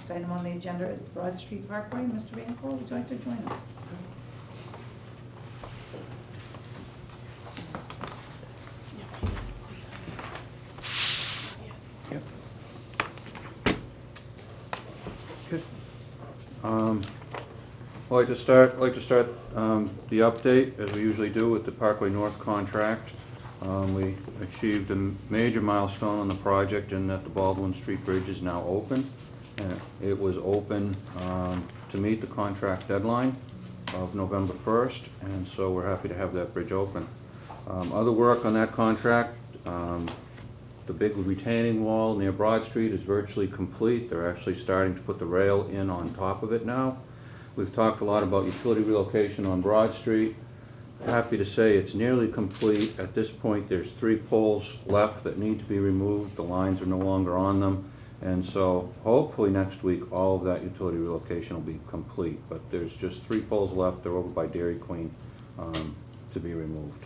Next item on the agenda is the Broad Street Parkway. Mr. Van Cole, would you like to join us? Yep. Good. I'd like to start the update, as we usually do, with the Parkway North contract. We achieved a major milestone on the project in that the Baldwin Street Bridge is now open. And it was open to meet the contract deadline of November 1st, and so we're happy to have that bridge open. Other work on that contract, the big retaining wall near Broad Street is virtually complete. They're actually starting to put the rail in on top of it now. We've talked a lot about utility relocation on Broad Street. Happy to say it's nearly complete. At this point, there's 3 poles left that need to be removed. The lines are no longer on them. And so hopefully next week, all of that utility relocation will be complete. But there's just 3 poles left. They're over by Dairy Queen to be removed.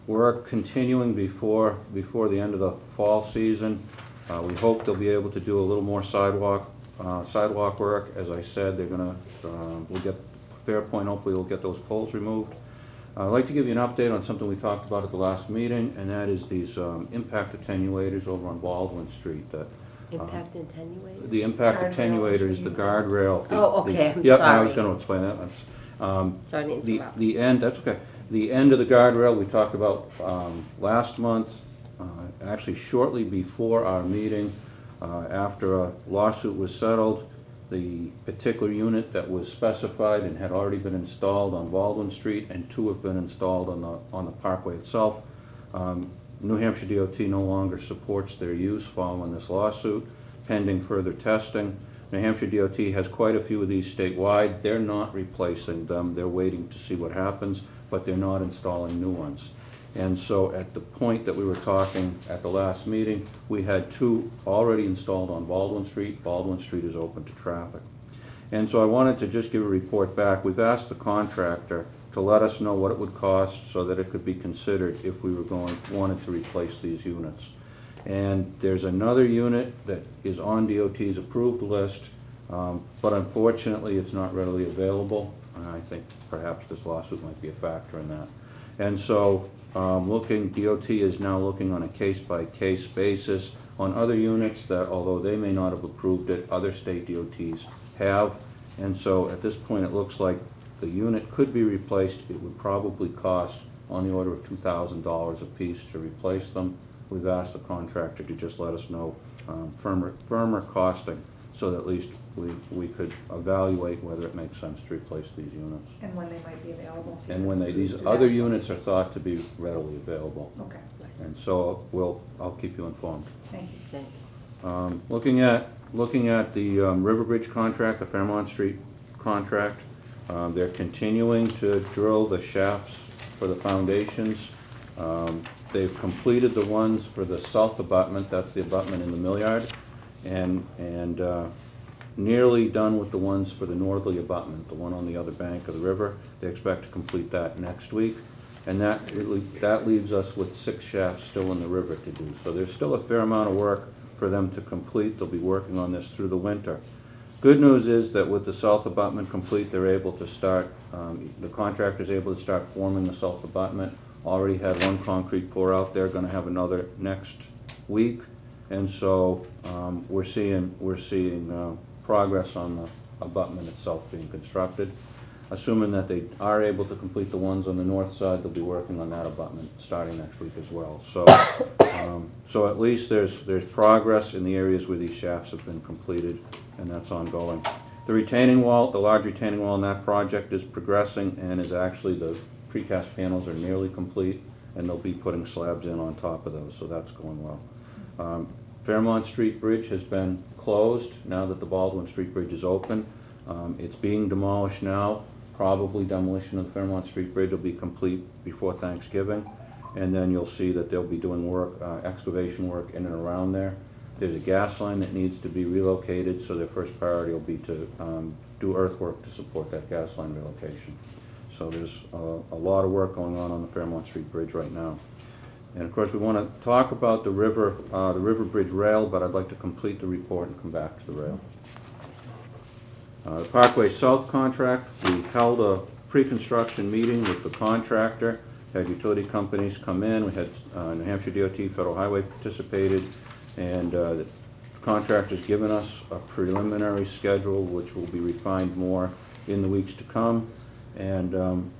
Work continuing before the end of the fall season. We hope they'll be able to do a little more sidewalk work. As I said, they're going to, we'll get Fairpoint, hopefully we'll get those poles removed. I'd like to give you an update on something we talked about at the last meeting, and that is these impact attenuators over on Baldwin Street. Impact attenuators? The impact attenuators, the guardrail. Oh, okay, I'm yep, sorry. I was going to explain that. Sorry to interrupt. The end, that's okay. The end of the guardrail we talked about last month, actually shortly before our meeting, after a lawsuit was settled. The particular unit that was specified and had already been installed on Baldwin Street, and 2 have been installed on the Parkway itself. New Hampshire DOT no longer supports their use following this lawsuit, pending further testing. New Hampshire DOT has quite a few of these statewide. They're not replacing them. They're waiting to see what happens, but they're not installing new ones. And so at the point that we were talking at the last meeting, we had 2 already installed on Baldwin Street. Baldwin Street is open to traffic. And so I wanted to just give a report back. We've asked the contractor to let us know what it would cost so that it could be considered if we were wanted to replace these units. And there's another unit that is on DOT's approved list, but unfortunately it's not readily available. I think perhaps this lawsuit might be a factor in that. And so DOT is now looking on a case-by-case basis on other units that, although they may not have approved it, other state DOTs have. And so at this point it looks like the unit could be replaced. It would probably cost on the order of $2,000 a piece to replace them. We've asked the contractor to just let us know firmer costing, so that at least we could evaluate whether it makes sense to replace these units. And when they might be available. And when these other units are thought to be readily available. Okay, And so I'll keep you informed. thank you. Thank you. Looking at the River Bridge contract, the Fairmont Street contract, they're continuing to drill the shafts for the foundations. They've completed the ones for the south abutment, that's the abutment in the mill yard, and nearly done with the ones for the northerly abutment, the one on the other bank of the river. They expect to complete that next week, and that leaves us with 6 shafts still in the river to do. So there's still a fair amount of work for them to complete. They'll be working on this through the winter. Good news is that with the south abutment complete, they're able to start, the contractor's able to start forming the south abutment. Already had 1 concrete pour out there, going to have another next week. And so we're seeing progress on the abutment itself being constructed. Assuming that they are able to complete the ones on the north side, they'll be working on that abutment starting next week as well. So, so at least there's progress in the areas where these shafts have been completed, and that's ongoing. The retaining wall, the large retaining wall in that project is progressing, and is actually, the precast panels are nearly complete, and they'll be putting slabs in on top of those, so that's going well. Fairmont Street Bridge has been closed now that the Baldwin Street Bridge is open. It's being demolished now. Probably demolition of the Fairmont Street Bridge will be complete before Thanksgiving, and then you'll see that they'll be doing work, excavation work in and around there. There's a gas line that needs to be relocated, so their first priority will be to do earthwork to support that gas line relocation. So there's a lot of work going on the Fairmont Street Bridge right now. And of course, we want to talk about the river bridge rail, but I'd like to complete the report and come back to the rail. The Parkway South contract, we held a pre-construction meeting with the contractor, had utility companies come in, we had New Hampshire DOT, Federal Highway participated, and the contractor's given us a preliminary schedule which will be refined more in the weeks to come. And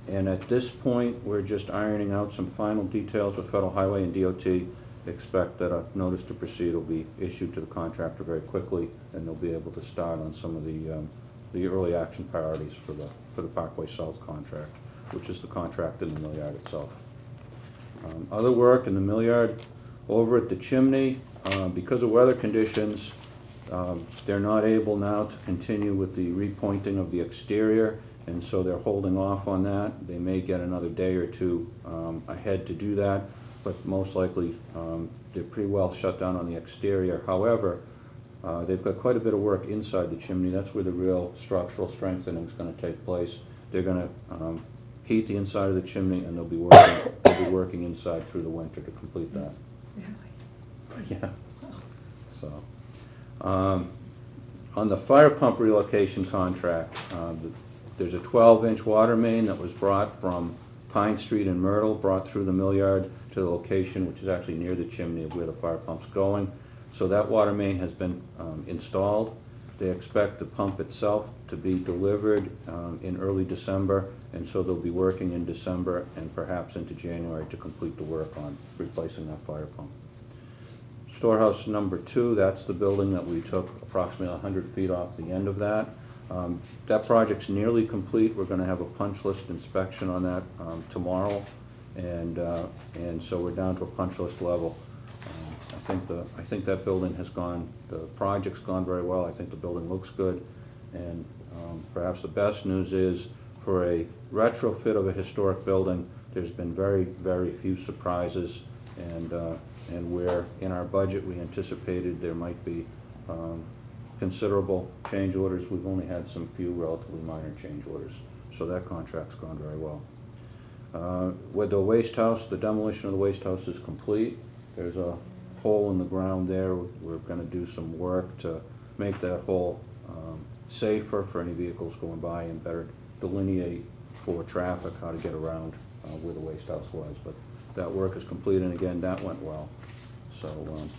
at this point, we're just ironing out some final details with Federal Highway and DOT. Expect that a notice to proceed will be issued to the contractor very quickly, and they'll be able to start on some of the early action priorities for the Parkway South contract, which is the contract in the mill yard itself. Other work in the mill yard over at the chimney, because of weather conditions, they're not able now to continue with the repointing of the exterior, and so they're holding off on that. They may get another day or two ahead to do that, but most likely they're pretty well shut down on the exterior. However, they've got quite a bit of work inside the chimney. That's where the real structural strengthening is going to take place. They're going to heat the inside of the chimney, and they'll be working inside through the winter to complete that. Yeah. So, on the fire pump relocation contract, there's a 12-inch water main that was brought from Pine Street in Myrtle, brought through the mill yard to the location, which is actually near the chimney of where the fire pump's going. So that water main has been installed. They expect the pump itself to be delivered in early December, and so they'll be working in December and perhaps into January to complete the work on replacing that fire pump. Storehouse number 2, that's the building that we took approximately 100 feet off the end of that. That project's nearly complete. We're going to have a punch list inspection on that tomorrow, and so we're down to a punch list level. I think that building has gone, the project's gone very well. I think the building looks good, and perhaps the best news is for a retrofit of a historic building, there's been very, very few surprises, and where in our budget we anticipated there might be considerable change orders, we've only had some few relatively minor change orders. So that contract's gone very well. With the waste house, the demolition of the waste house is complete. There's a hole in the ground there. We're going to do some work to make that hole safer for any vehicles going by and better delineate for traffic how to get around where the waste house was. But that work is complete, and again, that went well.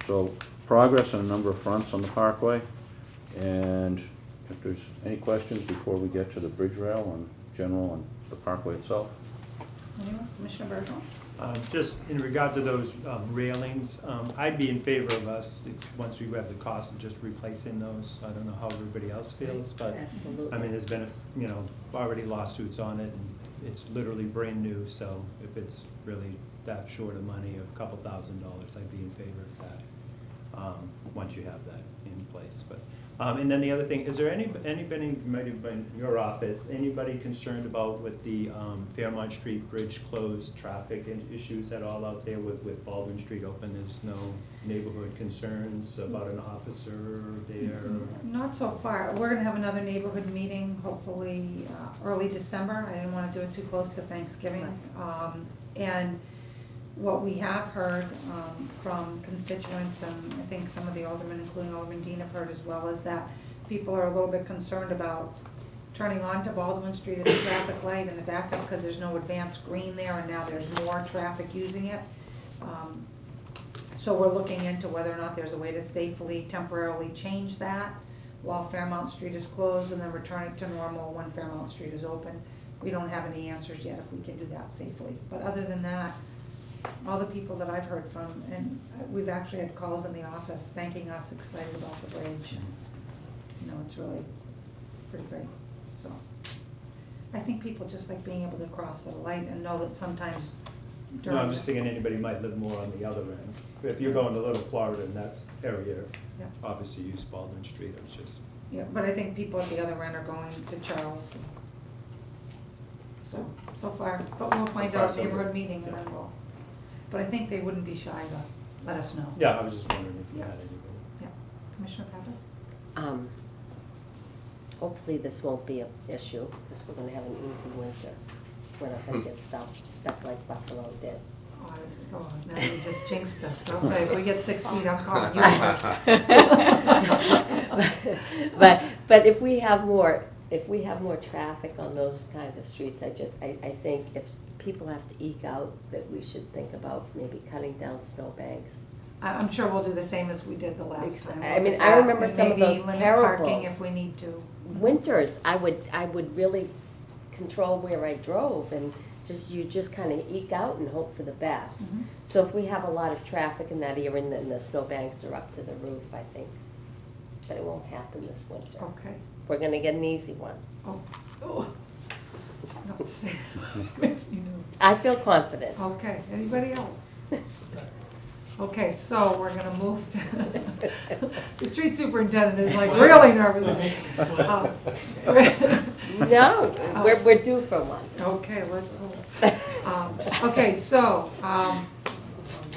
So progress on a number of fronts on the Parkway. And if there's any questions before we get to the bridge rail and general on the Parkway itself. Anyone? Commissioner Bergeron? Just in regard to those railings, I'd be in favor of us, once we have the cost of just replacing those. I don't know how everybody else feels, but Absolutely. I mean, there's been, already lawsuits on it, and it's literally brand new, so if it's really that short of money, a couple $1,000s, I'd be in favor of that, once you have that in place. But and then the other thing, is there anybody, might have been in your office, anybody concerned about with the Fairmont Street Bridge closed traffic issues at all out there with Baldwin Street open? There's no neighborhood concerns about an officer there? Not so far. We're gonna have another neighborhood meeting, hopefully early December. I didn't wanna do it too close to Thanksgiving. And what we have heard from constituents, and I think some of the aldermen, including Alderman Dean, have heard as well, is that people are a little bit concerned about turning onto Baldwin Street at the traffic light and the backup because there's no advanced green there, and now there's more traffic using it. So we're looking into whether or not there's a way to safely, temporarily change that while Fairmont Street is closed, and then return it to normal when Fairmont Street is open. We don't have any answers yet if we can do that safely. But other than that, all the people that I've heard from, and we've actually had calls in the office thanking us, excited about the bridge. It's really pretty great. So I think people just like being able to cross at a light and know that sometimes during No, I'm just thinking anybody might live more on the other end. If you're going to Little Florida in that area, Yeah. obviously use Baldwin Street, it's just. Yeah, but I think people at the other end are going to Charles. So far, but we'll find out at neighborhood meeting, and then we'll, but I think they wouldn't be shy to let us know. Yeah, I was just wondering if you Yeah. had anybody. Yeah. Commissioner Pappas? Hopefully this won't be an issue, because we're gonna have an easy winter. We're not gonna get stuck like Buffalo did. Oh, now you just jinxed us. Okay, if we get 6 feet, I'm calling you first. But if we have more traffic on those kind of streets, I think if people have to eke out, that we should think about maybe cutting down snowbanks. I'm sure we'll do the same as we did the last time. I mean, I remember And some of maybe those limit terrible parking if we need to. winters. I would really control where I drove, and you just kind of eke out and hope for the best. Mhm. So if we have a lot of traffic in that area and the snowbanks are up to the roof, I think, but it won't happen this winter. Okay. We're gonna get an easy one. Oh. Don't say it. Makes me nervous. I feel confident. Okay, anybody else? Okay, so we're gonna move to, the street superintendent is like really nervous. No, we're due for one. Okay, let's hope. Okay, so,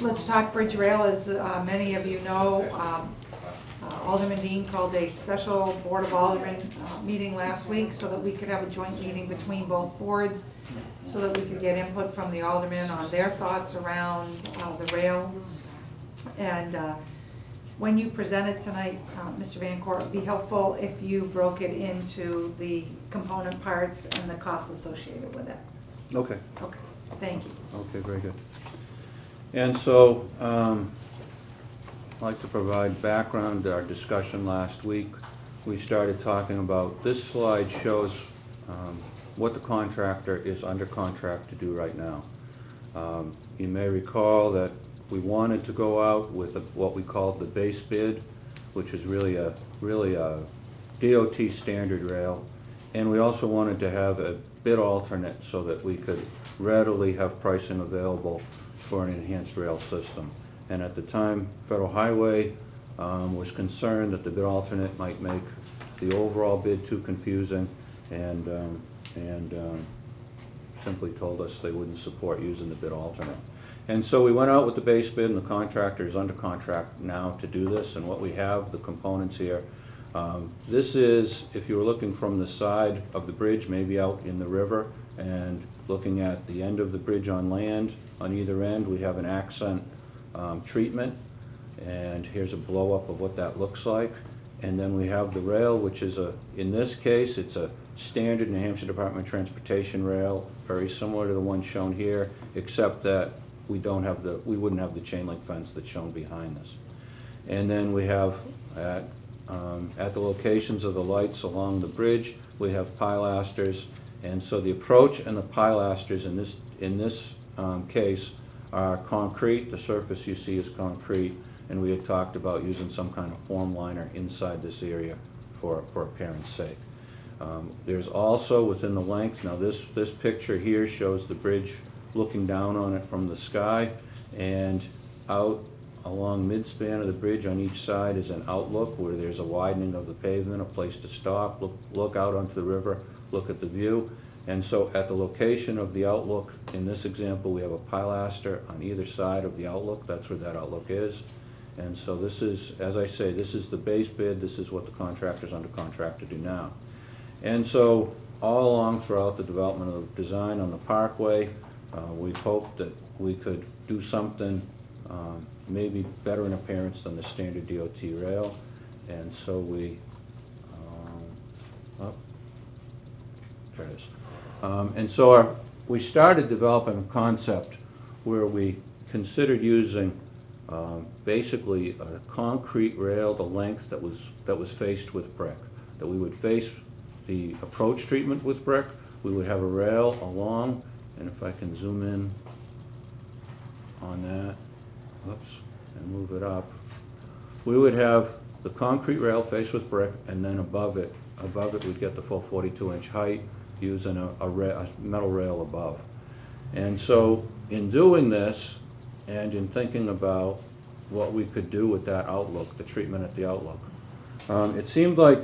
let's talk bridge rail. As many of you know, Alderman Dean called a special Board of Aldermen meeting last week so that we could have a joint meeting between both boards, so that we could get input from the aldermen on their thoughts around the rail. And when you presented tonight, Mr. Van Court, it would be helpful if you broke it into the component parts and the costs associated with it. Okay. Okay, thank you. Okay, very good. And so, I'd like to provide background to our discussion last week. We started talking about, this slide shows what the contractor is under contract to do right now. You may recall that we wanted to go out with what we called the base bid, which is really a DOT standard rail. And we also wanted to have a bid alternate so that we could readily have pricing available for an enhanced rail system. And at the time, Federal Highway was concerned that the bid alternate might make the overall bid too confusing, and simply told us they wouldn't support using the bid alternate. And so we went out with the base bid, and the contractor is under contract now to do this. And what we have, the components here, this is, if you were looking from the side of the bridge, maybe out in the river, and looking at the end of the bridge on land, on either end, we have an accent treatment. And here's a blow-up of what that looks like. And then we have the rail, which is in this case, it's a standard New Hampshire Department of Transportation rail, very similar to the one shown here, except that we wouldn't have the chain link fence that's shown behind this. And then we have at the locations of the lights along the bridge, we have pilasters. And so the approach and the pilasters in this case are concrete. The surface you see is concrete, and we had talked about using some kind of form liner inside this area for appearance sake. There's also within the length, now this picture here shows the bridge looking down on it from the sky, and out along midspan of the bridge on each side is an outlook where there's a widening of the pavement, a place to stop, look out onto the river, look at the view. And so at the location of the outlook, in this example, we have a pilaster on either side of the outlook. That's where that outlook is. And so this is, as I say, this is the base bid. This is what the contractor's under contract to do now. And so all along throughout the development of the design on the Parkway, we've hoped that we could do something maybe better in appearance than the standard DOT rail. And so we, there it is. And so we started developing a concept where we considered using basically a concrete rail, the length that was faced with brick. That we would face the approach treatment with brick. We would have a rail along, and if I can zoom in on that, whoops, and move it up, we would have the concrete rail faced with brick, and then above it we'd get the full 42-inch height using a metal rail above. And so in doing this, and in thinking about what we could do with that outlook, the treatment at the outlook, it seemed like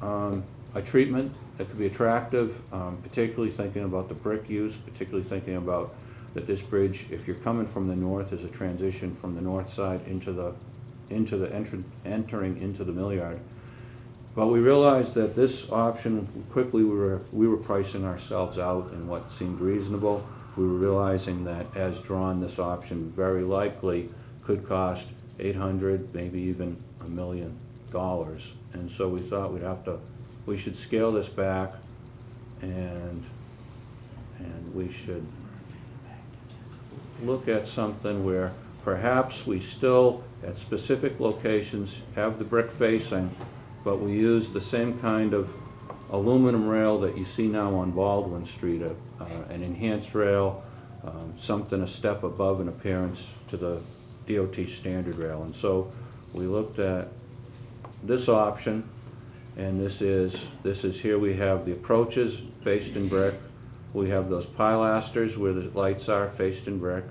a treatment that could be attractive, particularly thinking about the brick use, particularly thinking about that this bridge, if you're coming from the north, is a transition from the north side entering into the mill yard. But we realized that this option, quickly we were pricing ourselves out in what seemed reasonable. we were realizing that as drawn, this option very likely could cost 800, maybe even $1 million. And so we thought we should scale this back, and we should look at something where perhaps we still, at specific locations, have the brick facing, but we use the same kind of aluminum rail that you see now on Baldwin Street, an enhanced rail, something a step above in appearance to the DOT standard rail. And so we looked at this option, and this is here we have the approaches faced in brick. We have those pilasters where the lights are faced in brick.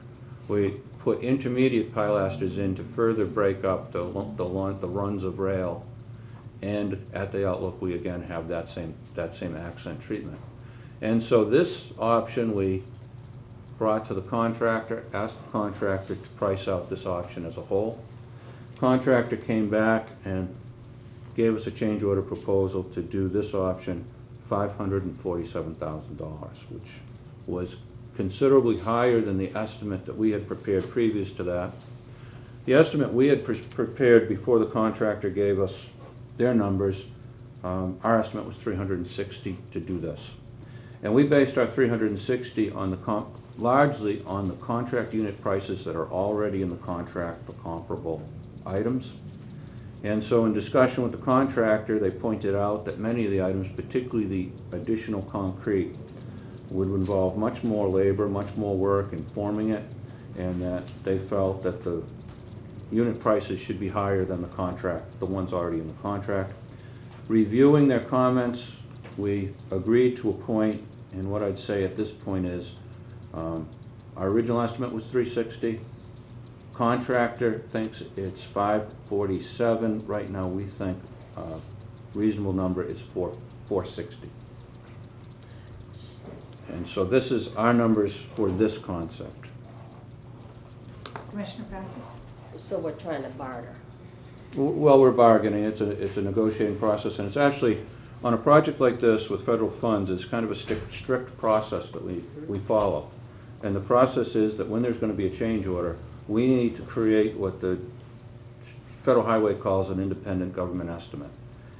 We put intermediate pilasters in to further break up the runs of rail. And at the outlook, we again have that same accent treatment. And so this option we brought to the contractor, asked the contractor to price out this option as a whole. Contractor came back and gave us a change order proposal to do this option, $547,000, which was considerably higher than the estimate that we had prepared previous to that. The estimate we had prepared before the contractor gave us their numbers, our estimate was $360 to do this. And we based our $360 on largely on the contract unit prices that are already in the contract for comparable items. And so in discussion with the contractor, they pointed out that many of the items, particularly the additional concrete, would involve much more labor, much more work in forming it, and that they felt that the unit prices should be higher than the contract, the ones already in the contract. Reviewing their comments, we agreed to a point, and what I'd say at this point is our original estimate was $360. Contractor thinks it's $547. Right now we think a reasonable number is $460. And so this is our numbers for this concept. Commissioner Backus? So we're trying to barter. Well, we're bargaining. It's a negotiating process, and it's actually, on a project like this with federal funds, it's kind of a strict process that we follow. And the process is that when there's going to be a change order, we need to create what the Federal Highway calls an independent government estimate.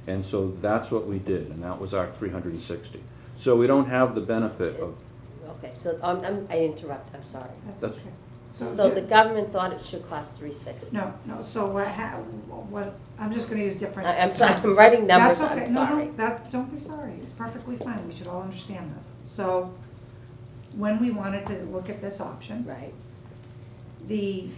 And so that's what we did, and that was our $360. So we don't have the benefit of... Okay, so I interrupt, I'm sorry. That's okay. So the government thought it should cost $360? No, so what, I'm just gonna use different. I'm sorry, I'm writing numbers, That's okay. I'm sorry. No, don't be sorry, it's perfectly fine, we should all understand this. So, when we wanted to look at this option. Right. The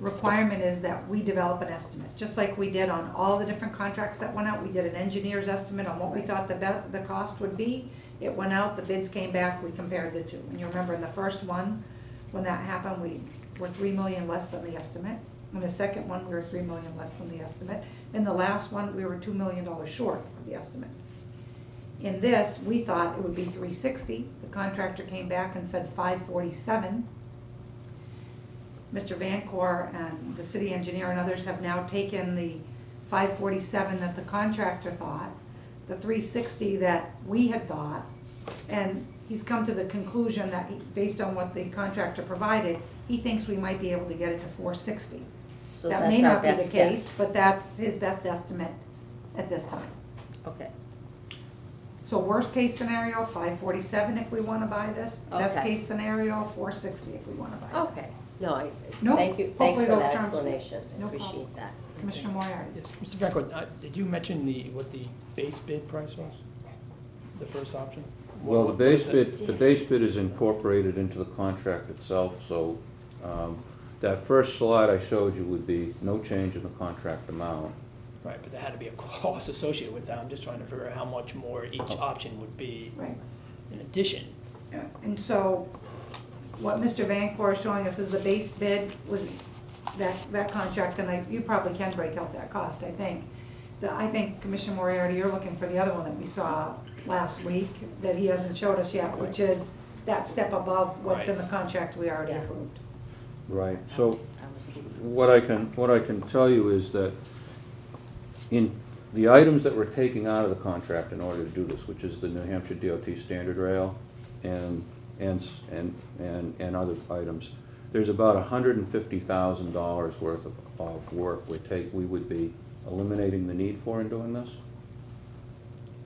requirement is that we develop an estimate, just like we did on all the different contracts that went out. We did an engineer's estimate on what we thought the cost would be. It went out, the bids came back, we compared the two. And you remember in the first one, when that happened, we were $3 million less than the estimate. In the second one, we were $3 million less than the estimate. In the last one, we were $2 million short of the estimate. In this, we thought it would be $360. The contractor came back and said $547. Mr. Vancor and the city engineer and others have now taken the $547 that the contractor thought, the $360 that we had thought, and he's come to the conclusion that, based on what the contractor provided, he thinks we might be able to get it to $460. So That that's may our not be the best case, guess. but that's his best estimate at this time. Okay. So worst case scenario, $547 if we want to buy this. Best Okay. case scenario, $460 if we want to buy this. Okay. No, No, thanks for hopefully those that terms- explanation. I no appreciate problem. that. Commissioner Moriarty. Yes, Mr. Franco, did you mention what the base bid price was? The first option? Well, What was it? the base bid is incorporated into the contract itself, so that first slide I showed you would be no change in the contract amount. Right, but there had to be a cost associated with that. I'm just trying to figure out how much more each option would be Right. in addition. And so, what Mr. Vancor is showing us is the base bid was that contract, and you probably can break out that cost, I think. I think, Commissioner Moriarty, you're looking for the other one that we saw last week, that he hasn't showed us yet, which is that step above what's in the contract we already Yeah. approved. Right, so I was- what I can tell you is that in the items that we're taking out of the contract in order to do this, which is the New Hampshire DOT standard rail and and other items. There's about $150,000 worth of work we would be eliminating the need for in doing this.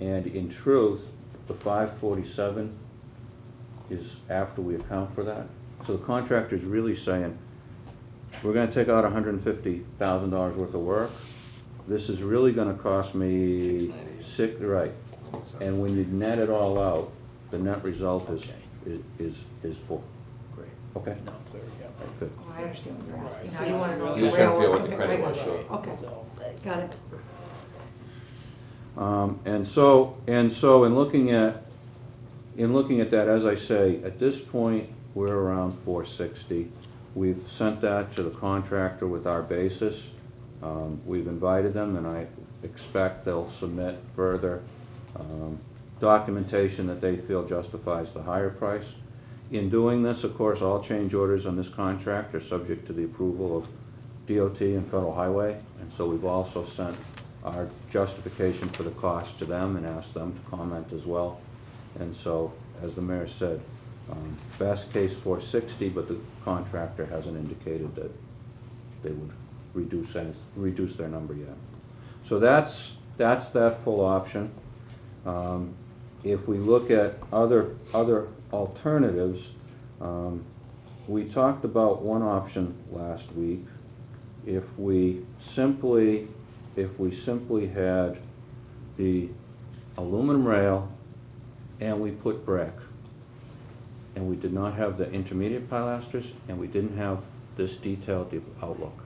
And in truth, the 547 is after we account for that. So the contractor's really saying, we're gonna take out $150,000 worth of work. This is really gonna cost me right. And when you net it all out, the net result is full. Great. Okay? No, clear, yeah. Good. Oh, I understand what you're asking. Right. Now you wanna know if You the just gotta rail figure was what the gonna credit be was, right. sure. Okay, So, got it. And so in looking at that, as I say, at this point, we're around 460. We've sent that to the contractor with our basis. We've invited them, and I expect they'll submit further documentation that they feel justifies the higher price. In doing this, of course, all change orders on this contract are subject to the approval of DOT and Federal Highway, and so we've also sent our justification for the cost to them and asked them to comment as well. And so, as the mayor said, best case 460, but the contractor hasn't indicated that they would reduce their number yet. So that's that full option. If we look at other alternatives, we talked about one option last week. If we simply had the aluminum rail and we put brick, and we did not have the intermediate pilasters, and we didn't have this detailed outlook.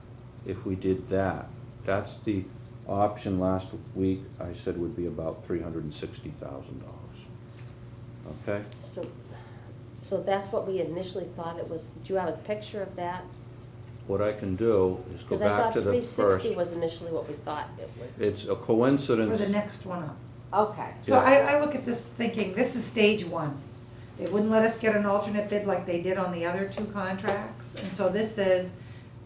If we did that, that's the option last week I said would be about $360,000. Okay? So that's what we initially thought it was. Do you have a picture of that? What I can do is go Because I back thought to the 360 first. was initially what we thought it was. It's a coincidence. For the next one up. Okay. So Yeah. I look at this thinking, this is stage one. They wouldn't let us get an alternate bid like they did on the other two contracts. And so this is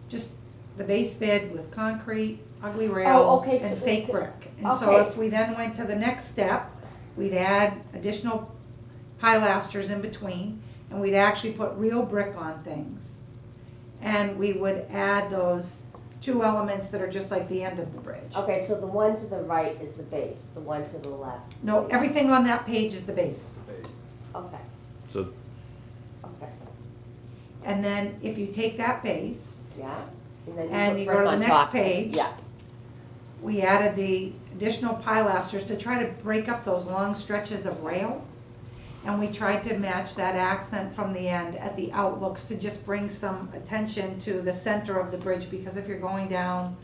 just the base bid with concrete, ugly rails, okay, so and we fake could- brick. And so okay. if we then went to the next step, we'd add additional pilasters in between, and we'd actually put real brick on things. And we would add those two elements that are just like the end of the bridge. Okay, so the one to the right is the base, the one to the left. No, everything on that page is the base. Okay, So okay, And then if you take that base, yeah. Then And put you brick go to the on next top. page. Yeah, we added the additional pilasters to try to break up those long stretches of rail. And we tried to match that accent from the end at the outlooks to just bring some attention to the center of the bridge, because if you're going down,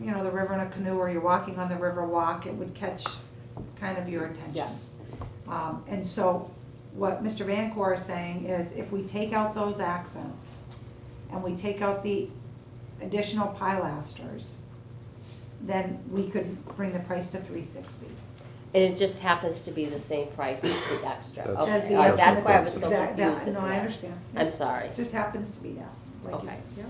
you know, the river in a canoe, or you're walking on the river walk, it would catch kind of your attention. Yeah. And so what Mr. Vancor is saying is, if we take out those accents and we take out the additional pilasters, then we could bring the price to $360. and it just happens to be the same price as the extra. That's- Okay, As the all right, extra. that's why I was so Exact- that- confused. No, at I that. understand. I'm sorry. It just happens to be that, like you Okay. said, yeah.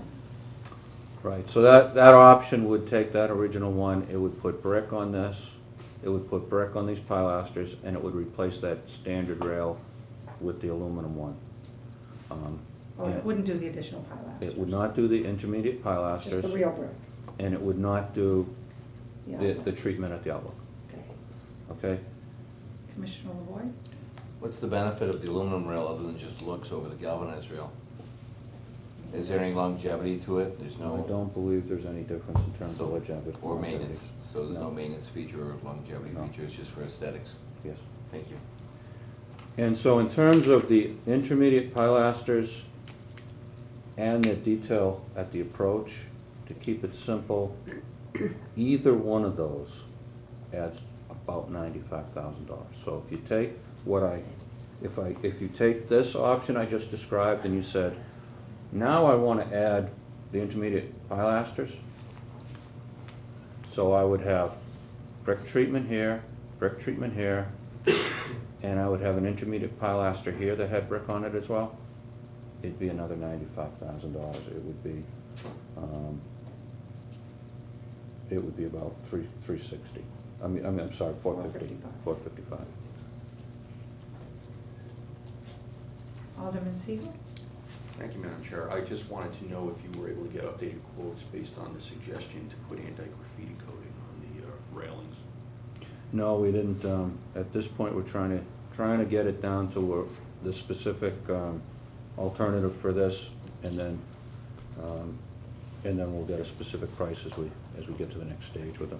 right, so that option would take that original one, it would put brick on this, it would put brick on these pilasters, and it would replace that standard rail with the aluminum one. Or it and wouldn't do the additional pilasters. It would not do the intermediate pilasters. Just the real brick. And it would not do Yeah. the treatment at the outlook, Okay. okay? Commissioner LaVoy? What's the benefit of the aluminum rail other than just looks over the galvanized rail? Is there any longevity to it? There's I no, don't believe there's any difference in terms of So- longevity. or maintenance, so there's no No. maintenance feature or longevity No. feature, it's just for aesthetics? Yes. Thank you. And so in terms of the intermediate pilasters and the detail at the approach, to keep it simple, either one of those adds about $95,000. So if you take if you take this option I just described and you said, now I want to add the intermediate pilasters, so I would have brick treatment here, and I would have an intermediate pilaster here that had brick on it as well, it'd be another $95,000. It would be about 360. I'm sorry, 450. 455. Alderman Siegel? Thank you, Madam Chair. I just wanted to know if you were able to get updated quotes based on the suggestion to put anti-graffiti coating on the railings. No, we didn't. At this point, we're trying to get it down to the specific alternative for this, and then we'll get a specific price as we get to the next stage with them.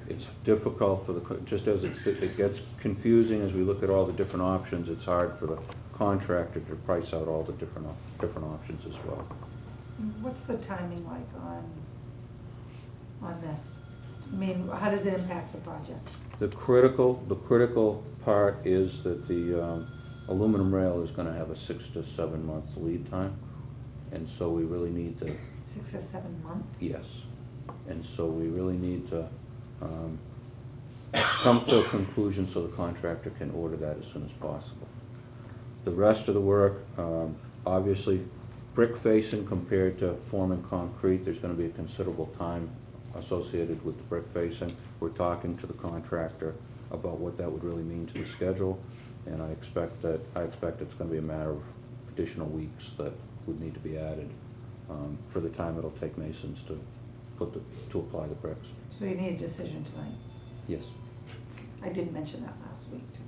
It's difficult for just as it gets confusing as we look at all the different options. It's hard for the contractor to price out all the different options as well. What's the timing like on this? I mean, how does it impact the project? The critical part is that the aluminum rail is going to have a 6 to 7 month lead time, and so we really need to. 6 or 7 months? Yes, and so we really need to come to a conclusion so the contractor can order that as soon as possible. The rest of the work, obviously, brick facing compared to forming concrete, there's going to be a considerable time associated with the brick facing. We're talking to the contractor about what that would really mean to the schedule, and I expect it's going to be a matter of additional weeks that would need to be added for the time it'll take masons to apply the bricks. So you need a decision tonight? Yes. I did mention that last week too.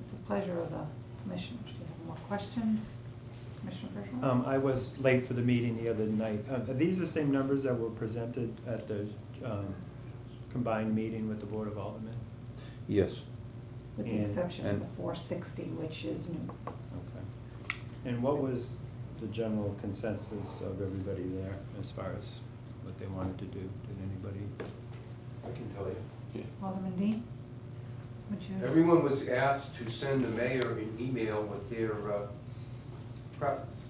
It's a pleasure of the commissioners. Do you have more questions? Commissioner Bergeron? I was late for the meeting the other night. Are these the same numbers that were presented at the combined meeting with the Board of Aldermen? Yes. With the exception of the 460, which is new. Okay. And what was the general consensus of everybody there as far as what they wanted to do? Did anybody? I can tell you. Alderman Dean? Would you? Everyone was asked to send the mayor an email with their preference.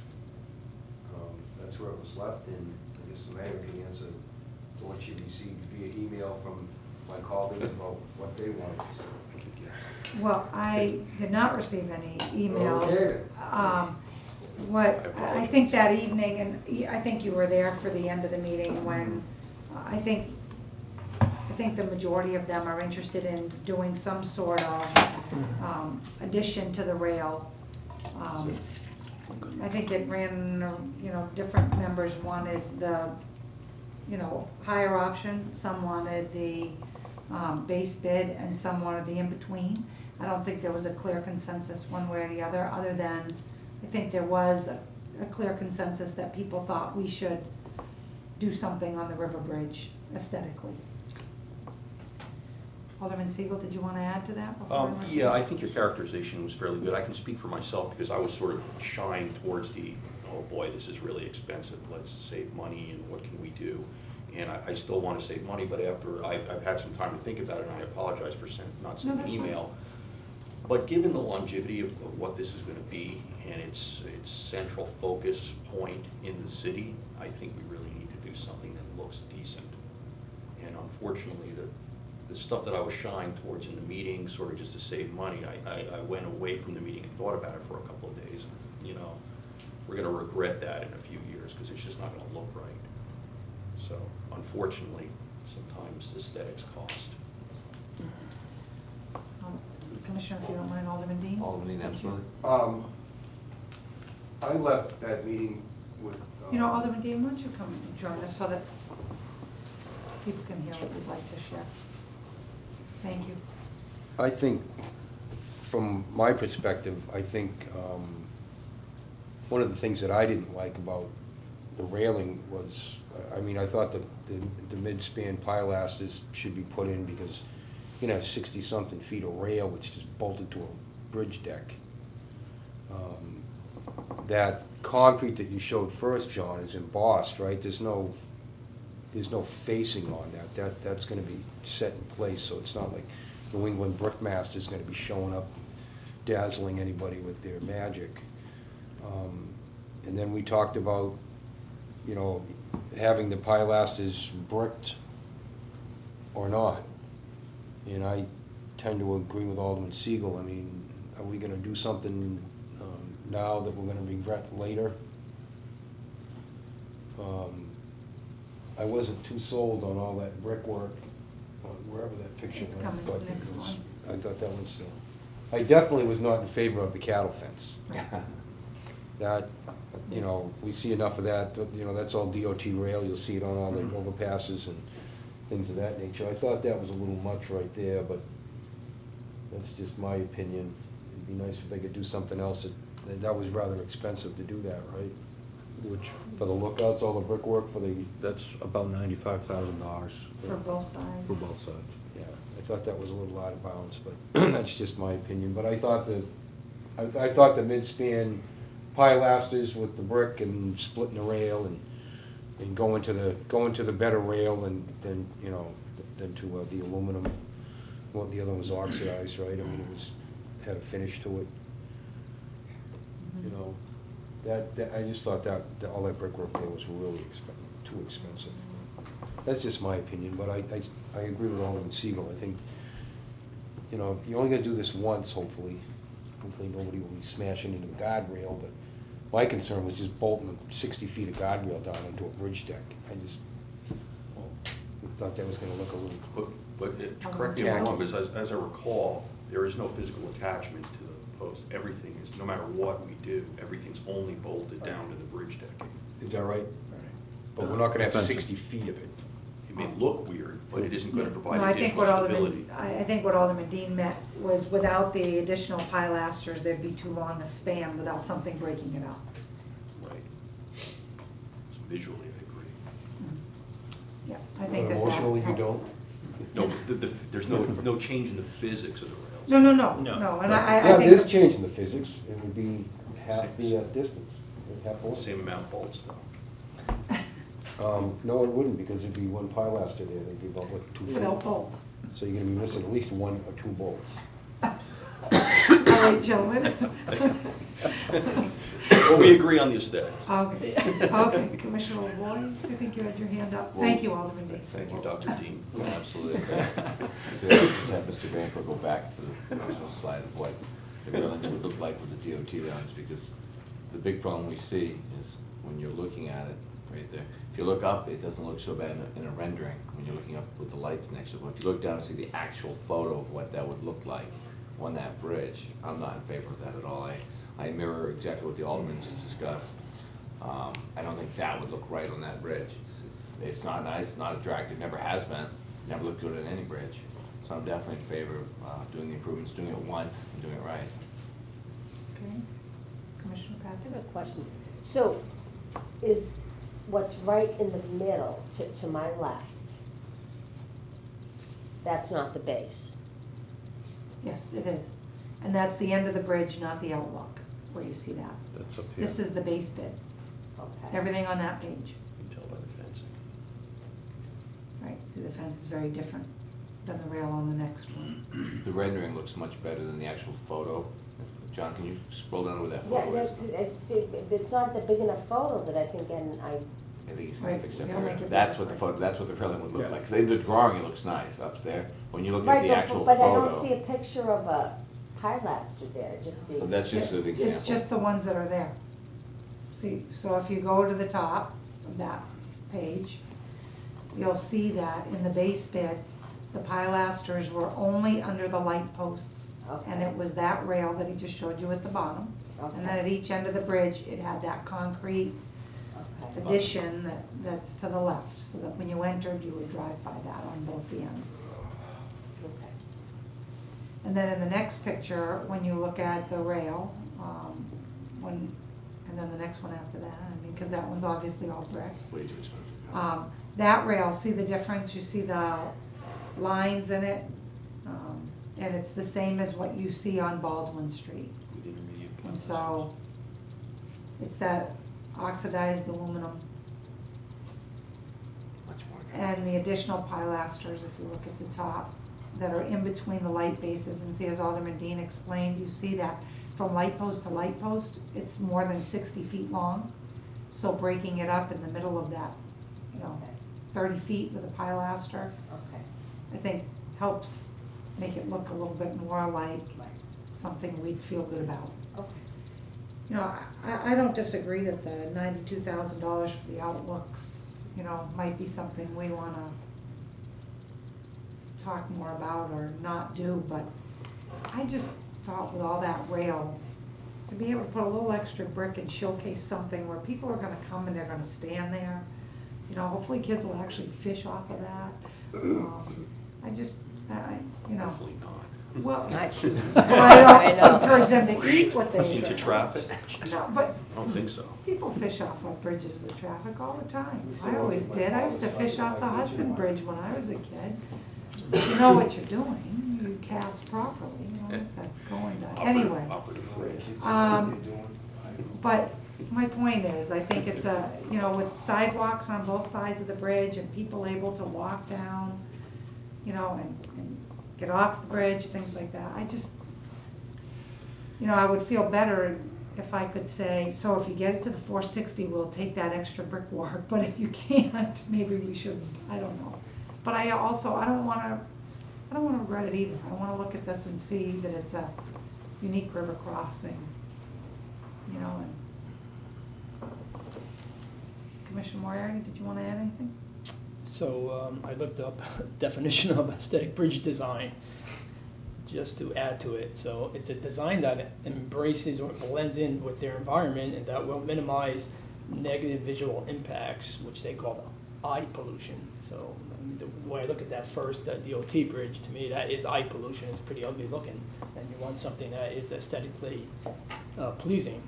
That's where it was left, and I guess the mayor can answer to what she received via email from my colleagues about what they wanted to see. Well, I did not receive any emails. Okay. I think that evening, and I think you were there for the end of the meeting when I think the majority of them are interested in doing some sort of addition to the rail. I think it ran, different members wanted the, higher option. Some wanted the base bid, and some wanted the in-between. I don't think there was a clear consensus one way or the other than I think there was a clear consensus that people thought we should do something on the river bridge aesthetically. Alderman Siegel, did you want to add to that? Yeah, I think your characterization was fairly good. I can speak for myself because I was sort of shying towards the, oh boy, this is really expensive, let's save money and what can we do? And I still want to save money, but after I've had some time to think about it, and I apologize for not sending an email. But given the longevity of what this is going to be and its central focus point in the city, I think we really need to do something that looks decent. And unfortunately, the stuff that I was shying towards in the meeting, sort of just to save money, I went away from the meeting and thought about it for a couple of days. We're going to regret that in a few years because it's just not going to look right. So unfortunately, sometimes aesthetics cost. Commissioner, if you don't mind, Alderman Dean? Alderman Dean, absolutely. I left that meeting with. Alderman Dean, why don't you come and join us so that people can hear what you'd like to share? Thank you. I think, from my perspective, one of the things that I didn't like about the railing was, I thought the mid-span pilasters should be put in because 60-something feet of rail which is bolted to a bridge deck. That concrete that you showed first, John, is embossed, right? There's no facing on that. That's going to be set in place, so it's not like New England Brickmaster is going to be showing up, dazzling anybody with their magic. And then we talked about, having the pilasters bricked or not. And I tend to agree with Alderman Siegel. Are we going to do something now that we're going to regret later? I wasn't too sold on all that brickwork, wherever that picture It's went. coming, but the next one. I thought that was I definitely was not in favor of the cattle fence. That, we see enough of that, that's all DOT rail, you'll see it on all the overpasses and things of that nature. I thought that was a little much right there, but that's just my opinion. It'd be nice if they could do something else. That was rather expensive to do that, right? Which, For the lookouts, all the brickwork for the, that's about $95,000 For both sides. for both sides. yeah, I thought that was a little out of bounds, but that's just my opinion. But I thought the mid-span pilasters with the brick and splitting the rail and going to the better rail and than to the aluminum. Well, the other one was oxidized, right? I mean, had a finish to it. I just thought that all that brickwork there was really too expensive. That's just my opinion, but I agree with Alderman Siegel. I think, you're only gonna do this once, hopefully. Hopefully nobody will be smashing into the guardrail, but my concern was just bolting 60 feet of guardrail down into a bridge deck. I just thought that was gonna look a little... Correct me if I'm wrong, because as I recall, there is no physical attachment to the post. Everything is, no matter what we do, everything's only bolted down to the bridge decking. Is that right? But we're not gonna have 60 feet of it. It may look weird, but it isn't gonna No, provide I think additional what stability. I think what Alderman Dean meant was without the additional pilasters, there'd be too long a span without something breaking it up. Right. So visually, I agree. Yeah, I think that. Emotionally, you helps. don't? No, there's no change in the physics of the rails. No, and I Yeah, think. there's change in the physics. It would be half the distance, half the length. Same amount of bolts, though. No, it wouldn't, because it'd be one pilaster there, it'd be about, what, 2 feet? Without bolts. So you're gonna be missing at least 1 or 2 bolts. All right, gentlemen. Well, we agree on the aesthetics. Okay, Commissioner Boyd, I think you had your hand up. Thank you, Alderman Dean. Thank you, Dr. Dean. Absolutely. If you just have Mr. Vanper go back to the original slide of what the railings would look like with the DOT rounds, because the big problem we see is when you're looking at it right there. If you look up, it doesn't look so bad in a rendering when you're looking up with the lights next to it. But if you look down and see the actual photo of what that would look like on that bridge, I'm not in favor of that at all. I mirror exactly what the Alderman just discussed. I don't think that would look right on that bridge. It's not nice, it's not attractive, never has been, never looked good on any bridge. So I'm definitely in favor of doing the improvements, doing it once, and doing it right. Okay. Commissioner I have Patrick? a question. So is what's right in the middle to my left, that's not the base? Yes, it is. And that's the end of the bridge, not the outlook, where you see that. That's up here. This is the base bid. Okay. Everything on that page. You can tell by the fencing. Right, see the fence is very different than the rail on the next one. The rendering looks much better than the actual photo. John, can you scroll down to where that Yeah, photo is? it's not the big enough photo that I can get I think he's gonna Right, fix that he'll for make you. it That's what the different. photo, that's what the railing would look Yeah. like. 'Cause in the drawing, it looks nice up there. When you look at Right, the actual but I don't see a photo, picture of a pilaster there, just the. but that's just an example. It's just the ones that are there. See, so if you go to the top of that page, you'll see that in the base bid, the pilasters were only under the light posts. And Okay. it was that rail that he just showed you at the bottom. And then at each end of the bridge, it had that concrete Okay. addition that's to the left, so that when you entered, you would drive by that on both the ends. Okay. And then in the next picture, when you look at the rail, and then the next one after that, I mean, because that one's obviously all brick. Way too expensive. That rail, see the difference? You see the lines in it? And it's the same as what you see on Baldwin Street. With intermediate And pilasters. so, it's that oxidized aluminum Much more. and the additional pilasters, if you look at the top, that are in between the light bases. And see, as Alderman Dean explained, you see that from light post to light post, it's more than 60 feet long. So breaking it up in the middle of that, Okay. 30 feet with a pilaster, Okay. I think helps make it look a little bit more like Right. something we'd feel good about. Okay. I don't disagree that the $92,000 for the outlooks, might be something we wanna talk more about or not do, but I just thought with all that rail, to be able to put a little extra brick and showcase something where people are gonna come and they're gonna stand there. You know, hopefully kids will actually fish off of that. I just, you know. Hopefully not. Well, I- I I know. don't encourage them to eat what they. Into traffic? No, but I don't think so. people fish off of bridges with traffic all the time. We still I always want to did. I buy used to all the fish stuff off the like Hudson that. Bridge when I was a kid. You know what you're doing. You cast properly, you know, that going to, anyway. Operative phrase. But my point is, I think it's a, you know, with sidewalks on both sides of the bridge and people able to walk down, you know, and get off the bridge, things like that. I just, you know, I would feel better if I could say, so if you get it to the 460, we'll take that extra brickwork, but if you can't, maybe we shouldn't, I don't know. But I also, I don't wanna regret it either. I wanna look at this and see that it's a unique river crossing, you know, and Commissioner Moriarty, did you wanna add anything? So I looked up definition of aesthetic bridge design, just to add to it. So it's a design that embraces or blends in with their environment and that will minimize negative visual impacts, which they call eye pollution. So I mean, the way I look at that first DOT bridge, to me that is eye pollution. It's pretty ugly looking, and you want something that is aesthetically pleasing.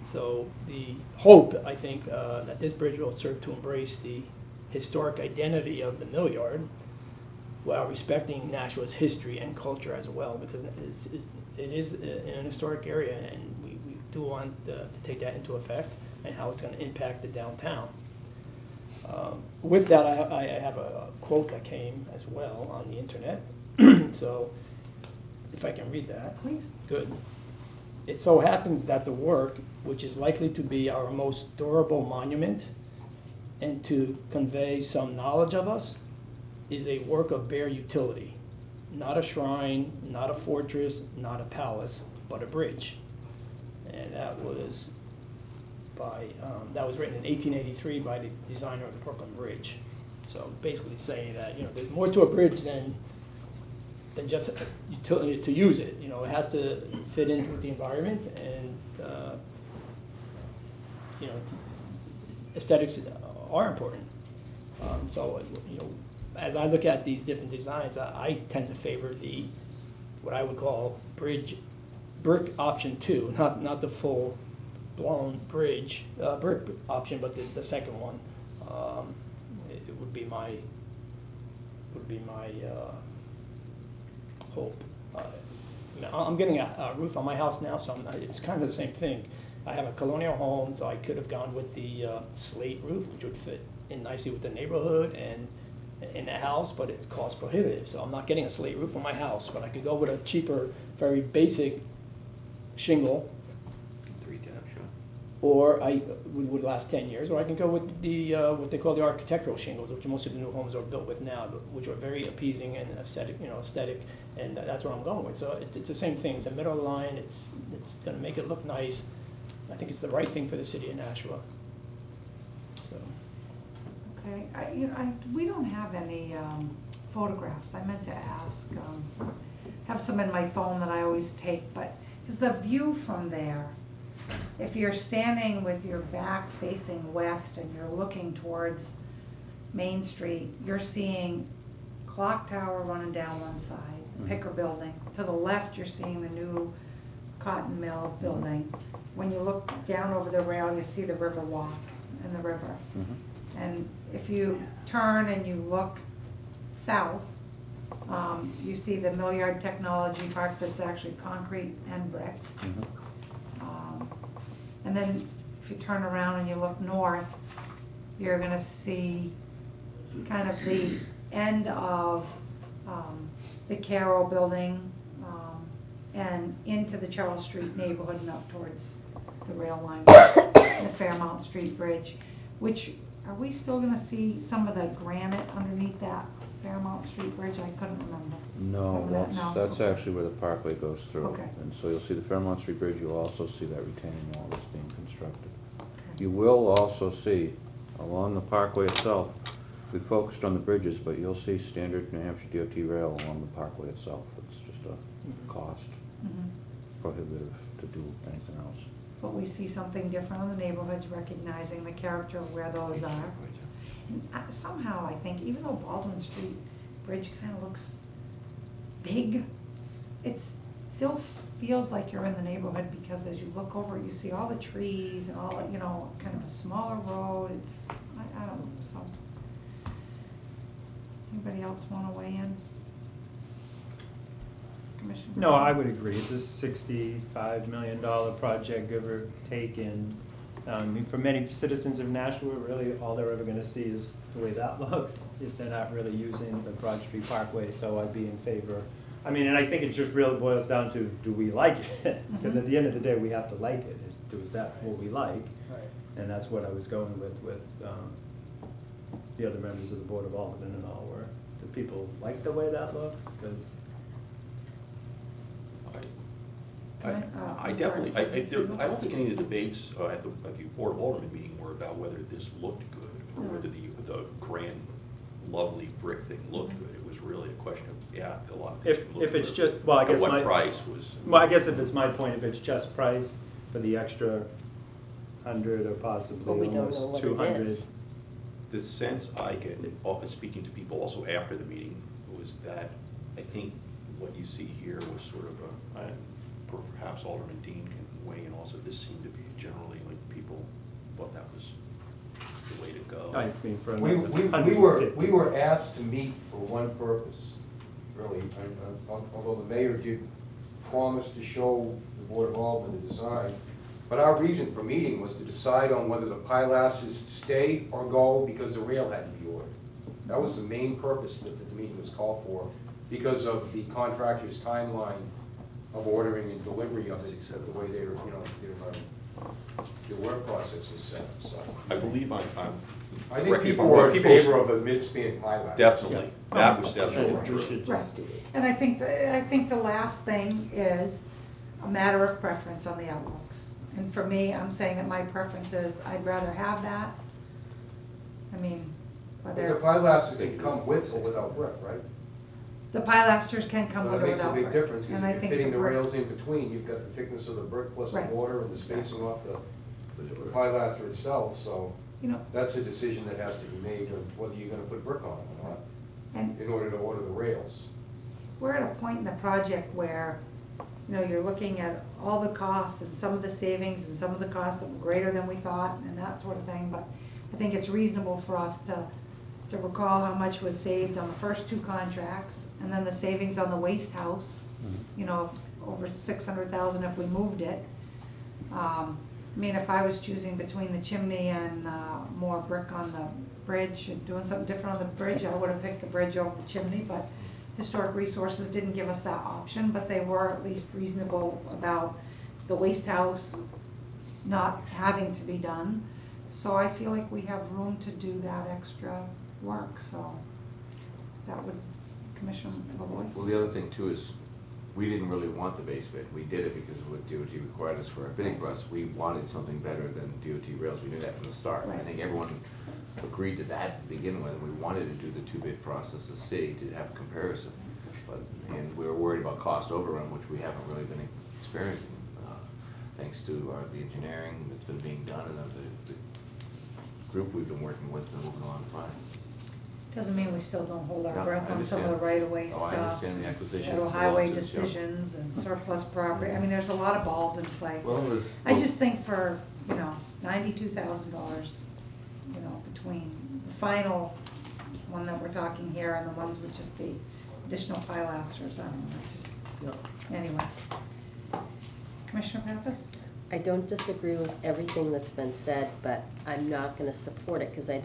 So the hope, I think, that this bridge will serve to embrace the historic identity of the mill yard while respecting Nashua's history and culture as well, because it is in an historic area, and we do want to take that into effect and how it's going to impact the downtown. With that, I have a quote that came as well on the internet. So if I can read that. Please. Good. It so happens that the work, which is likely to be our most durable monument and to convey some knowledge of us, is a work of bare utility, not a shrine, not a fortress, not a palace, but a bridge. And that was written in 1883 by the designer of the Brooklyn Bridge. So basically saying that, you know, there's more to a bridge than just utility to use it. You know, it has to fit in with the environment, and you know, aesthetics are important. So you know, as I look at these different designs, I tend to favor what I would call brick option 2, not the full blown brick option, but the second one. It would be my hope. I'm getting a roof on my house now, so it's kind of the same thing. I have a colonial home, so I could have gone with the slate roof, which would fit in nicely with the neighborhood and in the house, but it's cost prohibitive. So I'm not getting a slate roof on my house, but I could go with a cheaper, very basic shingle, 310, sure. or would last 10 years, or I can go with the what they call the architectural shingles, which most of the new homes are built with now, which are very appeasing and aesthetic, and that's what I'm going with. So it's the same thing. It's a middle line. It's going to make it look nice. I think it's the right thing for the city of Nashua. So. Okay, we don't have any photographs. I meant to ask, have some in my phone that I always take, but is the view from there, if you're standing with your back facing west and you're looking towards Main Street, you're seeing clock tower running down one side, Picker building. To the left, you're seeing the new cotton mill building. When you look down over the rail, you see the river walk and the river. Mhm. And if you turn and you look south, you see the Millyard Technology Park that's actually concrete and brick. Mhm. And then if you turn around and you look north, you're gonna see kind of the end of the Carroll building and into the Charles Street neighborhood and up towards the rail line, the Fairmount Street Bridge, which, are we still gonna see some of the granite underneath that Fairmount Street Bridge? I couldn't remember. Some No, of that? No? that's Okay. actually where the Parkway goes through. Okay. And so you'll see the Fairmount Street Bridge, you'll also see that retaining wall that's being constructed. Okay. You will also see, along the Parkway itself, we focused on the bridges, but you'll see standard New Hampshire DOT rail along the Parkway itself. It's just cost Mhm. prohibitive to do anything else. But we see something different in the neighborhoods, recognizing the character of where those are. And somehow, I think, even though Baldwin Street Bridge kind of looks big, it still feels like you're in the neighborhood, because as you look over, you see all the trees and all, you know, kind of a smaller road. It's, I don't know, so. Anybody else want to weigh in? Commissioner? No, I would agree. It's a $65 million project, give or take, and for many citizens of Nashua, really, all they're ever gonna see is the way that looks, if they're not really using the Broad Street Parkway, so I'd be in favor. I mean, and I think it just really boils down to, do we like it? Because at the end of the day, we have to like it. Is that what we like? Right. And that's what I was going with the other members of the Board of Aldermen and all were. Do people like the way that looks? Because I definitely, I don't think any of the debates at the Board of Aldermen meeting were about whether this looked good or No. whether the grand, lovely brick thing looked good. It was really a question of, yeah, a lot of things looked if it's good. just, well, I guess At my. what price was. Well, I guess if it's my point, if it's just priced for the extra 100 or possibly But we don't know almost what it 200. is. The sense I get, often speaking to people also after the meeting, was that I think what you see here was sort of perhaps Alderman Dean can weigh in also, this seemed to be generally when people thought that was the way to go. I mean, for We were asked to meet for one purpose, really, although the mayor did promise to show the Board of Aldermen the design. But our reason for meeting was to decide on whether the pilasters stay or go because the rail had to be ordered. That was the main purpose that the meeting was called for, because of the contractor's timeline of ordering and delivery of it, the way their work process was set, so. I believe I correct think me if people I'm were wrong, in people's- favor of a mid-span pilaster. Definitely, that was definitely We true. should Right. just do it. And I think the last thing is a matter of preference on the outlooks. And for me, I'm saying that my preference is, I'd rather have that. I mean, But the whether, pilasters can come with or without brick, right? the pilasters can come with or That makes a without big brick. difference, And because I if you're think fitting the brick- rails in between, you've got the thickness of the brick plus the Right. mortar and the spacing off the pilaster itself, so You know, that's a decision that has to be made of whether you're gonna put brick on it or not, and in order to order the rails. we're at a point in the project where, you know, you're looking at all the costs and some of the savings and some of the costs that were greater than we thought and that sort of thing, but I think it's reasonable for us to recall how much was saved on the first two contracts, and then the savings on the waste house, you know, over 600,000 if we moved it. I mean, if I was choosing between the chimney and more brick on the bridge and doing something different on the bridge, I would have picked the bridge over the chimney, but Historic Resources didn't give us that option, but they were at least reasonable about the waste house not having to be done. So I feel like we have room to do that extra work, so that would, Commissioner Lloyd? Well, the other thing too is, we didn't really want the base bid. We did it because of what DOT required us for our bidding process. We wanted something better than DOT rails. We knew that from the start. I Right. think everyone agreed to that to begin with, and we wanted to do the two-bid process as city to have a comparison. And we were worried about cost overrun, which we haven't really been experiencing, thanks to the engineering that's been being done, and the group we've been working with has been moving along fine. Doesn't mean we still don't hold our No, breath I on some of the understand. right-of-way Oh, stuff. I understand the acquisitions, Federal the highway lawsuits, yeah. decisions and surplus property, I mean, there's a lot of balls in play. Well, it was. I just think for, you know, $92,000, you know, between the final one that we're talking here and the ones with just the additional pilasters, I don't know, just, anyway. Commissioner Pappas? I don't disagree with everything that's been said, but I'm not gonna support it, because I've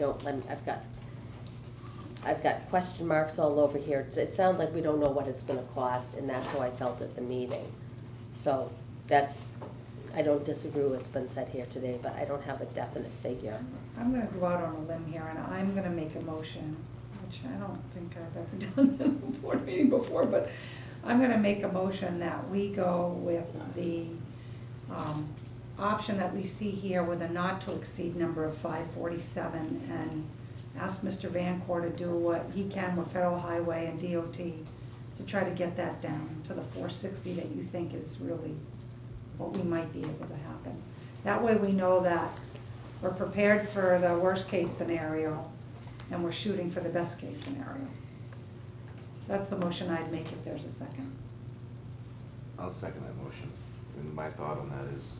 got question marks all over here. It sounds like we don't know what it's gonna cost, and that's how I felt at the meeting. So I don't disagree with what's been said here today, but I don't have a definite figure. I'm gonna go out on a limb here, and I'm gonna make a motion, which I don't think I've ever done in a board meeting before, but I'm gonna make a motion that we go with the option that we see here with a not-to-exceed number of 547, and ask Mr. Vancore to do what he can with Federal Highway and DOT to try to get that down to the 460 that you think is really what we might be able to happen. That way we know that we're prepared for the worst case scenario and we're shooting for the best case scenario. That's the motion I'd make if there's a second. I'll second that motion. And my thought on that is,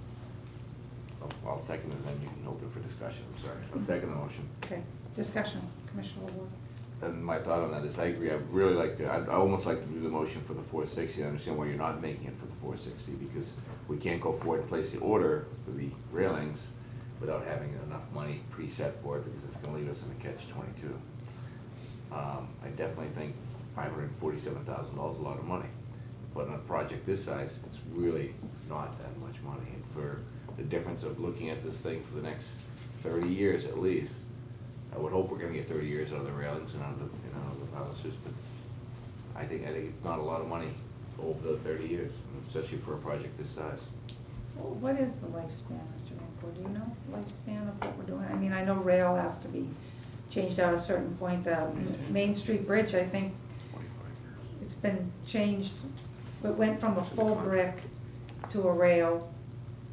I'll second it, and then you can open for discussion, I'm sorry. I'll second the motion. Okay, discussion, Commissioner Wood. And my thought on that is, I agree, I'd really like to, I'd almost like to do the motion for the 460. I understand why you're not making it for the 460, because we can't go forward and place the order for the railings without having enough money preset for it, because it's gonna leave us in a catch-22. I definitely think $547,000 is a lot of money, but on a project this size, it's really not that much money. And for the difference of looking at this thing for the next 30 years at least, I would hope we're gonna get 30 years out of the railings and out of the, the balances, but I think it's not a lot of money over the 30 years, especially for a project this size. Well, what is the lifespan, Mr. Vancore? Do you know the lifespan of what we're doing? I mean, I know rail has to be changed out at a certain point. The Main Street Bridge, I think, 25 years. it's been changed. It went from a full brick to a rail,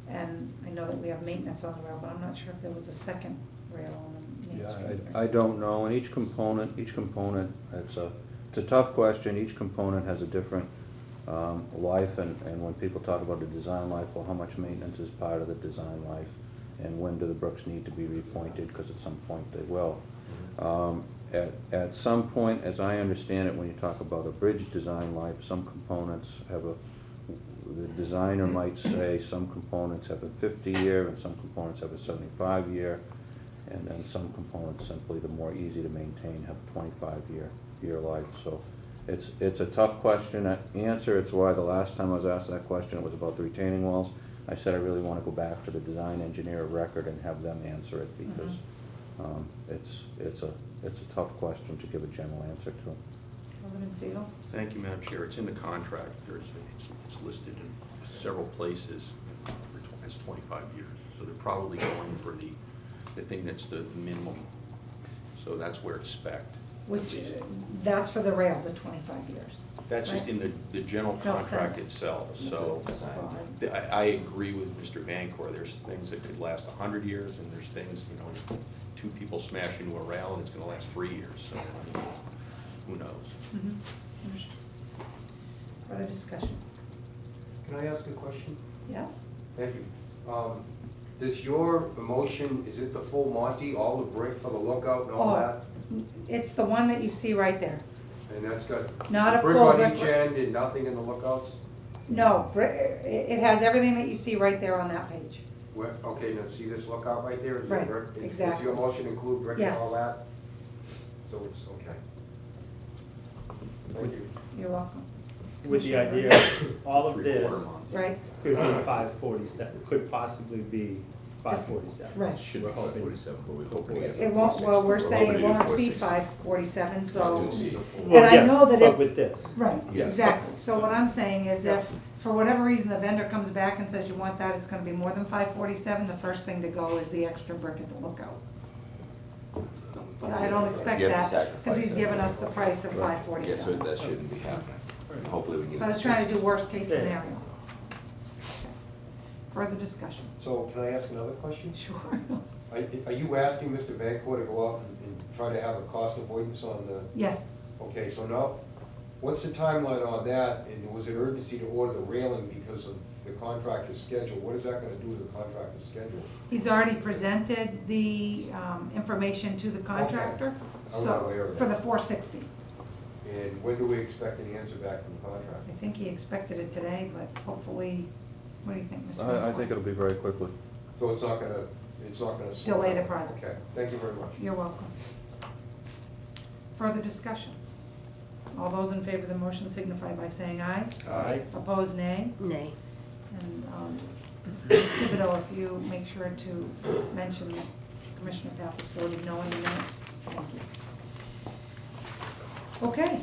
and I know that we have maintenance on the rail, but I'm not sure if there was a second rail on the Main Yeah, Street. I don't know, and each component, it's a tough question. Each component has a different life, and when people talk about the design life, well, how much maintenance is part of the design life, and when do the brooks need to be repointed, because at some point they will. At some point, as I understand it, when you talk about a bridge design life, some components have the designer might say some components have a 50-year and some components have a 75-year, and then some components simply, the more easy to maintain, have a 25-year life. So it's a tough question to answer. It's why the last time I was asked that question, it was about the retaining walls. I said I really want to go back to the design engineer of record and have them answer it, because it's a tough question to give a general answer to. Alderman Segal? Thank you, Madam Chair. It's in the contract. It's listed in several places as 25 years. So they're probably going for the thing that's the minimum. So that's where it's spec'd. Which, that's for the rail, the 25 years. That's just right? in the general No contract sense. itself. So Well, I agree with Mr. Vancore. There's things that could last 100 years, and there's things, two people smash into a rail and it's going to last 3 years. So who knows? Mhm. Further discussion? Can I ask a question? Yes? Thank you. Does your motion, is it the full Monty, all the brick for the lookout and all Oh, that? it's the one that you see right there. And that's got Not a brick full on brick. each end and nothing in the lookouts? No, it has everything that you see right there on that page. Where, okay, now see this lookout right there? Is it Right, brick? Does exactly. your motion include brick and Yes. all that? So it's, okay. Thank you. You're welcome. With the idea, all of Three-quarter this month. Right? could be 547, could possibly be 547. Right. We're hoping. 47, but we're hoping to get It won't, well, we're saying hoping it to do won't exceed 460. 547, Not to so. exceed. And I yeah, know that but if- with this. Right, Yes. exactly. So what I'm saying is if, for whatever reason, the vendor comes back and says you want that, it's gonna be more than 547, the first thing to go is the extra brick at the lookout. But I don't expect You have to that, because sacrifice he's that. given us the price of Right. 547. Yeah, so that shouldn't be happening. Hopefully we can get. So I was trying to do worst case Yeah. scenario. Further discussion? So can I ask another question? Sure. Are you asking Mr. Vancore to go out and try to have a cost avoidance on the, Yes. okay, so now, what's the timeline on that? And was it urgency to order the railing because of the contractor's schedule? What is that gonna do to the contractor's schedule? He's already presented the information to the contractor. I was not aware of For the that. 460. And when do we expect an answer back from the I contractor? think he expected it today, but hopefully, what do you think, Mr. I Vancore? think it'll be very quickly. So it's not gonna slow Delay the down? project. Okay, thank you very much. You're welcome. Further discussion? All those in favor of the motion signify by saying aye. Aye. Opposed, nay. Nay. And Ms. Thibodeau, if you make sure to mention Commissioner Pappas voted no in the minutes. Thank you. Okay.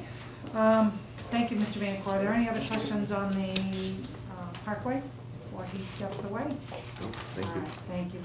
Thank you, Mr. Vancore. Are there any other questions on the Parkway before he steps away? No, thank All you. right, thank you.